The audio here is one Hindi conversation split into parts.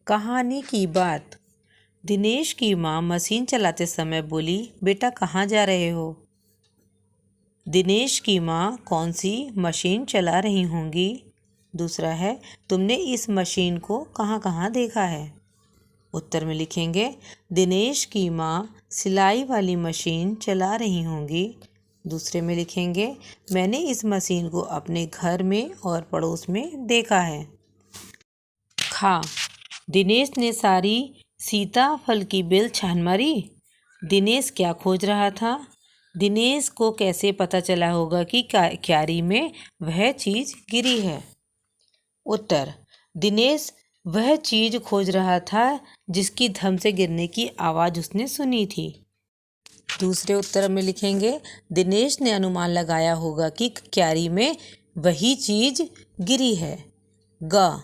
कहानी की बात। दिनेश की माँ मशीन चलाते समय बोली, बेटा कहाँ जा रहे हो? दिनेश की माँ कौन सी मशीन चला रही होंगी? दूसरा है, तुमने इस मशीन को कहाँ कहाँ देखा है? उत्तर में लिखेंगे, दिनेश की माँ सिलाई वाली मशीन चला रही होंगी। दूसरे में लिखेंगे, मैंने इस मशीन को अपने घर में और पड़ोस में देखा है। खा। दिनेश ने सारी सीताफल की बेल छान मारी। दिनेश क्या खोज रहा था? दिनेश को कैसे पता चला होगा कि क्यारी में वह चीज़ गिरी है? उत्तर, दिनेश वह चीज़ खोज रहा था जिसकी धम से गिरने की आवाज़ उसने सुनी थी। दूसरे उत्तर में लिखेंगे, दिनेश ने अनुमान लगाया होगा कि क्यारी में वही चीज़ गिरी है। ग।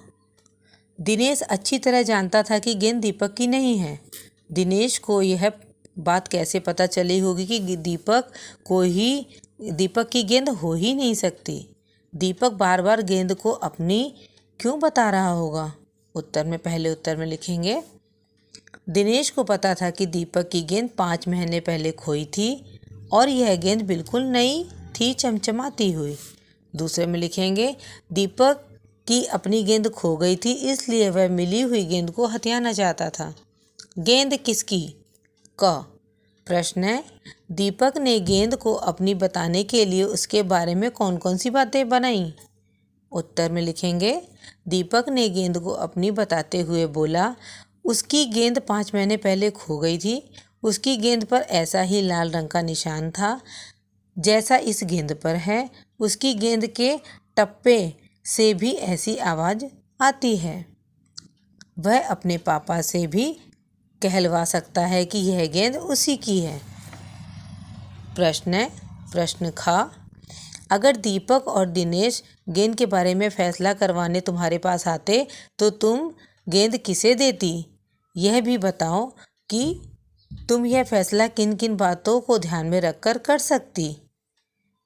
दिनेश अच्छी तरह जानता था कि गेंद दीपक की नहीं है। दिनेश को यह बात कैसे पता चली होगी कि दीपक की गेंद हो ही नहीं सकती। दीपक बार बार गेंद को अपनी क्यों बता रहा होगा? पहले उत्तर में लिखेंगे, दिनेश को पता था कि दीपक की गेंद 5 महीने पहले खोई थी और यह गेंद बिल्कुल नई थी, चमचमाती हुई। दूसरे में लिखेंगे, दीपक की अपनी गेंद खो गई थी, इसलिए वह मिली हुई गेंद को हथियाना चाहता था। गेंद किसकी? क। प्रश्न है, दीपक ने गेंद को अपनी बताने के लिए उसके बारे में कौन कौन सी बातें बनाई? उत्तर में लिखेंगे, दीपक ने गेंद को अपनी बताते हुए बोला, उसकी गेंद 5 महीने पहले खो गई थी। उसकी गेंद पर ऐसा ही लाल रंग का निशान था जैसा इस गेंद पर है। उसकी गेंद के टप्पे से भी ऐसी आवाज़ आती है। वह अपने पापा से भी कहलवा सकता है कि यह गेंद उसी की है। प्रश्न खा। अगर दीपक और दिनेश गेंद के बारे में फैसला करवाने तुम्हारे पास आते तो तुम गेंद किसे देती? यह भी बताओ कि तुम यह फैसला किन किन बातों को ध्यान में रखकर कर सकती?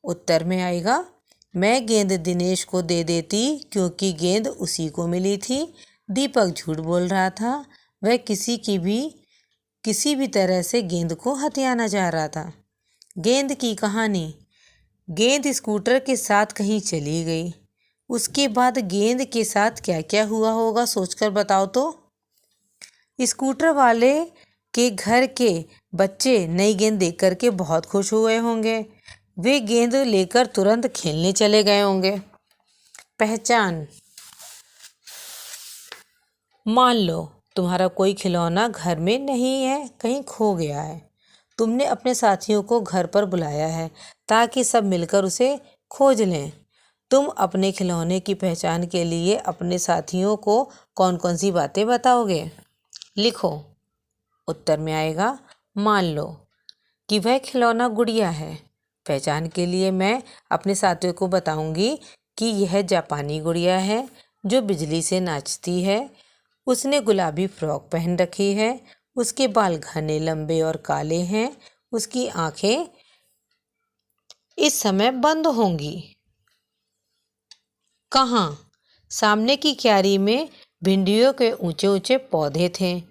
उत्तर में आएगा, मैं गेंद दिनेश को दे देती क्योंकि गेंद उसी को मिली थी। दीपक झूठ बोल रहा था, वह किसी भी तरह से गेंद को हथियाना चाह रहा था। गेंद की कहानी। गेंद स्कूटर के साथ कहीं चली गई। उसके बाद गेंद के साथ क्या क्या हुआ होगा, सोचकर बताओ तो। स्कूटर वाले के घर के बच्चे नई गेंद देख करके बहुत खुश हुए होंगे। वे गेंद लेकर तुरंत खेलने चले गए होंगे। पहचान। मान लो तुम्हारा कोई खिलौना घर में नहीं है, कहीं खो गया है। तुमने अपने साथियों को घर पर बुलाया है ताकि सब मिलकर उसे खोज लें। तुम अपने खिलौने की पहचान के लिए अपने साथियों को कौन कौन सी बातें बताओगे? लिखो। उत्तर में आएगा, मान लो कि वह खिलौना गुड़िया है। पहचान के लिए मैं अपने साथियों को बताऊंगी कि यह जापानी गुड़िया है जो बिजली से नाचती है। उसने गुलाबी फ्रॉक पहन रखी है। उसके बाल घने, लंबे और काले हैं। उसकी आंखें इस समय बंद होंगी। कहाँ? सामने की क्यारी में भिंडियों के ऊंचे ऊंचे पौधे थे।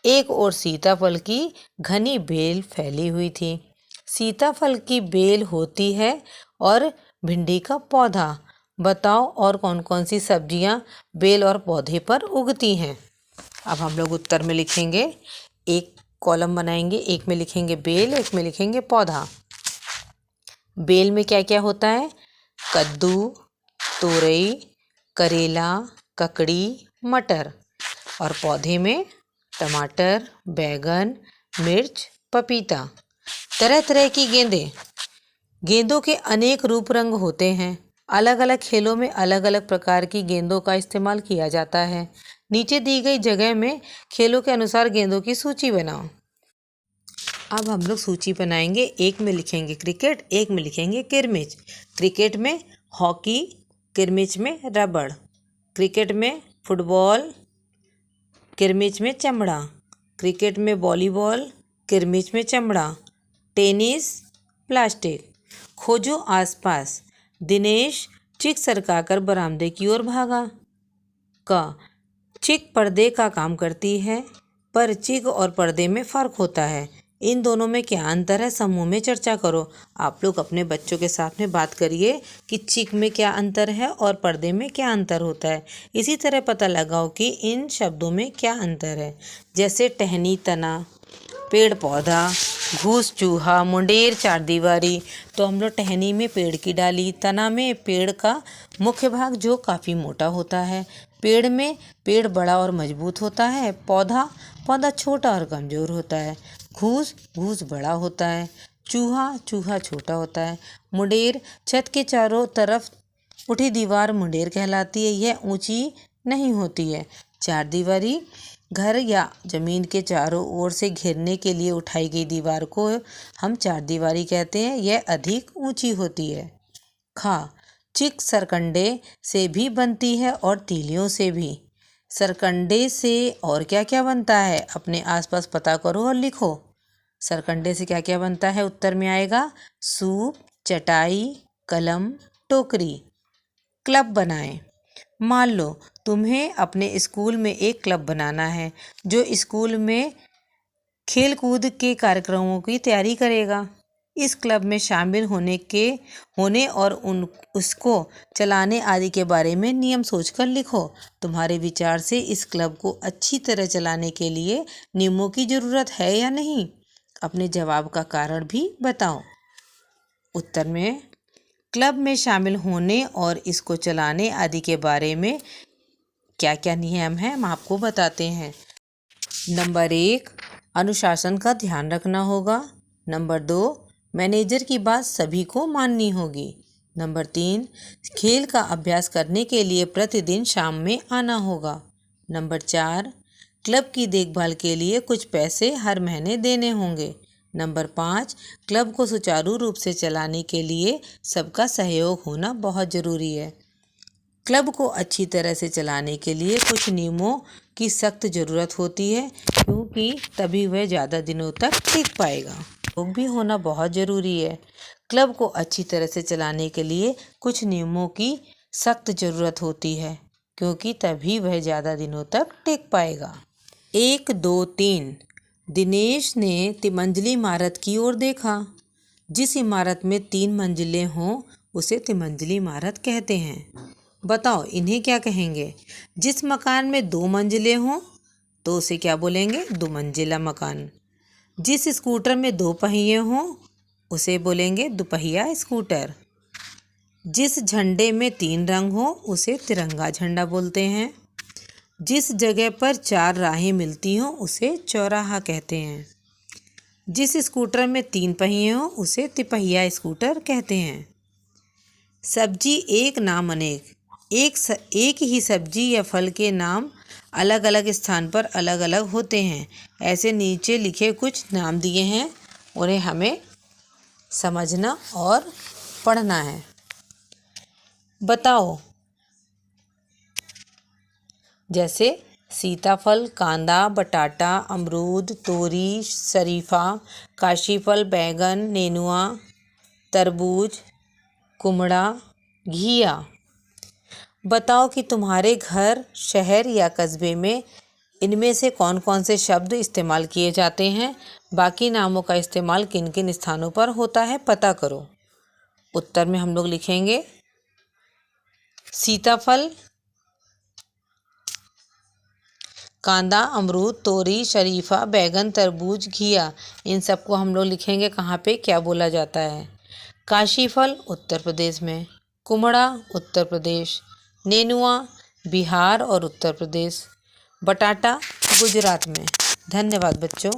एक ओर सीताफल की घनी बेल फैली हुई थी। सीताफल की बेल होती है और भिंडी का पौधा। बताओ और कौन कौन सी सब्जियां बेल और पौधे पर उगती हैं? अब हम लोग उत्तर में लिखेंगे, एक कॉलम बनाएंगे, एक में लिखेंगे बेल, एक में लिखेंगे पौधा। बेल में क्या क्या होता है? कद्दू, तोरई, करेला, ककड़ी, मटर। और पौधे में टमाटर, बैगन, मिर्च, पपीता। तरह तरह की गेंदें। गेंदों के अनेक रूप रंग होते हैं। अलग अलग खेलों में अलग अलग प्रकार की गेंदों का इस्तेमाल किया जाता है। नीचे दी गई जगह में खेलों के अनुसार गेंदों की सूची बनाओ। अब हम लोग सूची बनाएंगे। एक में लिखेंगे क्रिकेट, एक में लिखेंगे किरमिच। क्रिकेट में हॉकी, किरमिच में रबड़। क्रिकेट में फुटबॉल, किरमिच में चमड़ा। क्रिकेट में वॉलीबॉल, किरमिच में चमड़ा। Tennis, plastic. खोजो आसपास। दिनेश चिक सरकाकर बरामदे की ओर भागा। क। चिक पर्दे का काम करती है, पर चिक और पर्दे में फ़र्क होता है। इन दोनों में क्या अंतर है, समूह में चर्चा करो। आप लोग अपने बच्चों के साथ में बात करिए कि चिक में क्या अंतर है और पर्दे में क्या अंतर होता है। इसी तरह पता लगाओ कि इन शब्दों में क्या अंतर है। जैसे टहनी तना, पेड़ पौधा, घूस चूहा, मुंडेर चारदीवारी। तो हम लोग टहनी में पेड़ की डाली, तना में पेड़ का मुख्य भाग जो काफ़ी मोटा होता है, पेड़ में पेड़ बड़ा और मजबूत होता है, पौधा छोटा और कमज़ोर होता है, घूस बड़ा होता है, चूहा छोटा होता है, मुंडेर छत के चारों तरफ उठी दीवार मुंडेर कहलाती है, यह ऊंची नहीं होती है। चारदीवारी घर या ज़मीन के चारों ओर से घेरने के लिए उठाई गई दीवार को हम चारदीवारी कहते हैं, यह अधिक ऊंची होती है। चिक सरकंडे से भी बनती है और तीलियों से भी। सरकंडे से और क्या क्या बनता है, अपने आसपास पता करो और लिखो। सरकंडे से क्या क्या बनता है, उत्तर में आएगा सूप, चटाई, कलम, टोकरी। क्लब बनाएं। मान लो तुम्हें अपने स्कूल में एक क्लब बनाना है जो स्कूल में खेल कूद के कार्यक्रमों की तैयारी करेगा। इस क्लब में शामिल होने और उसको चलाने आदि के बारे में नियम सोचकर लिखो। तुम्हारे विचार से इस क्लब को अच्छी तरह चलाने के लिए नियमों की ज़रूरत है या नहीं? अपने जवाब का कारण भी बताओ। उत्तर में क्लब में शामिल होने और इसको चलाने आदि के बारे में क्या क्या नियम हैं हम आपको बताते हैं। नंबर 1, अनुशासन का ध्यान रखना होगा। नंबर 2, मैनेजर की बात सभी को माननी होगी। नंबर 3, खेल का अभ्यास करने के लिए प्रतिदिन शाम में आना होगा। नंबर 4, क्लब की देखभाल के लिए कुछ पैसे हर महीने देने होंगे। नंबर 5, क्लब को सुचारू रूप से चलाने के लिए सबका सहयोग होना बहुत ज़रूरी है। क्लब को अच्छी तरह से चलाने के लिए कुछ नियमों की सख्त ज़रूरत होती है, क्योंकि तभी वह ज़्यादा दिनों तक टिक पाएगा। सहयोग भी होना बहुत ज़रूरी है। क्लब को अच्छी तरह से चलाने के लिए कुछ नियमों की सख्त ज़रूरत होती है, क्योंकि तभी वह ज़्यादा दिनों तक टिक पाएगा। 1, 2, 3। दिनेश ने तिमंजिली इमारत की ओर देखा। जिस इमारत में 3 मंजिलें हों उसे तिमंजिली इमारत कहते हैं। बताओ इन्हें क्या कहेंगे? जिस मकान में 2 मंजिलें हों तो उसे क्या बोलेंगे? 2 मंजिला मकान। जिस स्कूटर में 2 पहिए हों उसे बोलेंगे दुपहिया स्कूटर। जिस झंडे में 3 रंग हो उसे तिरंगा झंडा बोलते हैं। जिस जगह पर 4 राहें मिलती हों उसे चौराहा कहते हैं। जिस स्कूटर में 3 पहिए हों उसे तिपहिया स्कूटर कहते हैं। सब्जी एक नाम अनेक। एक ही सब्जी या फल के नाम अलग अलग स्थान पर अलग अलग होते हैं। ऐसे नीचे लिखे कुछ नाम दिए हैं, उन्हें हमें समझना और पढ़ना है। बताओ। जैसे सीताफल, कांदा, बटाटा, अमरूद, तोरी, शरीफा, काशीफल, बैंगन, नेनुआ, तरबूज, कुमड़ा, घिया। बताओ कि तुम्हारे घर, शहर या कस्बे में इनमें से कौन कौन से शब्द इस्तेमाल किए जाते हैं। बाकी नामों का इस्तेमाल किन किन स्थानों पर होता है पता करो। उत्तर में हम लोग लिखेंगे सीताफल, कांदा, अमरूद, तोरी, शरीफा, बैंगन, तरबूज, घिया। इन सबको हम लोग लिखेंगे कहाँ पे, क्या बोला जाता है। काशीफल उत्तर प्रदेश में, कुमड़ा उत्तर प्रदेश, नेनुआ बिहार और उत्तर प्रदेश, बटाटा गुजरात में। धन्यवाद बच्चों।